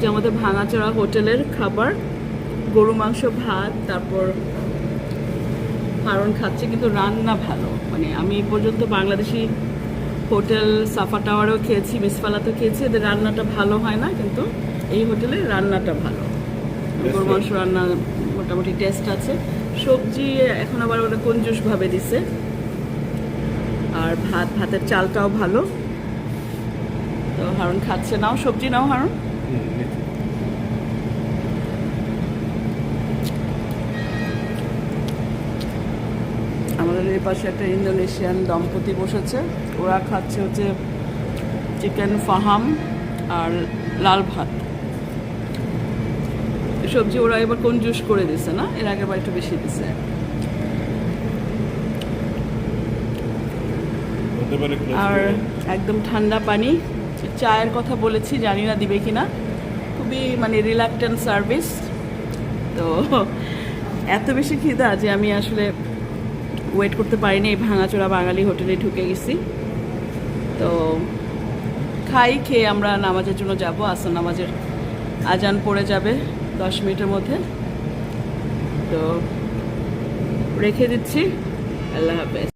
যে আমাদের ভাঙাচোরা হোটেলের খাবার, গরু মাংস, ভাত, তারপর হারুন খাচ্ছে, কিন্তু রান্না ভালো। মানে আমি এই পর্যন্ত বাংলাদেশি হোটেল সাফা টাওয়ারেও খেয়েছি, মিসফালাতেও খেয়েছি, এদের রান্নাটা ভালো হয় না, কিন্তু এই হোটেলে রান্নাটা ভালো। গরু মাংস রান্না মোটামুটি টেস্ট আছে। সবজি এখন আবার ওরা কঞ্জুসভাবে দিছে, আর ভাতের চালটাও ভালো। তো হারুন খাচ্ছে। নাও সবজি নাও হারুন। আমাদের এই পাশে একটা ইন্দোনেশিয়ান দম্পতি বসেছে, ওরা খাচ্ছে হচ্ছে চিকেন ফাহাম আর লাল ভাত। সবজি ওরা এবার কঞ্জুস করে দিছে না, এর আগে একটু বেশি দিছে। আর একদম ঠান্ডা পানি। চায়ের কথা বলেছি, জানি না দিবে কিনা, খুবই মানে রিল্যাক্টেন্ট সার্ভিস। তো এত বেশি খিদা যে আমি আসলে ওয়েট করতে পারিনি, এই ভাঙাচোরা বাঙালি হোটেলে ঢুকে গেছি। তো খেয়ে আমরা নামাজের জন্য যাব। আসর নামাজের আজান পড়ে যাবে 10 মিনিটের মধ্যে। তো রেখে দিচ্ছি। আল্লাহ হাফেজ।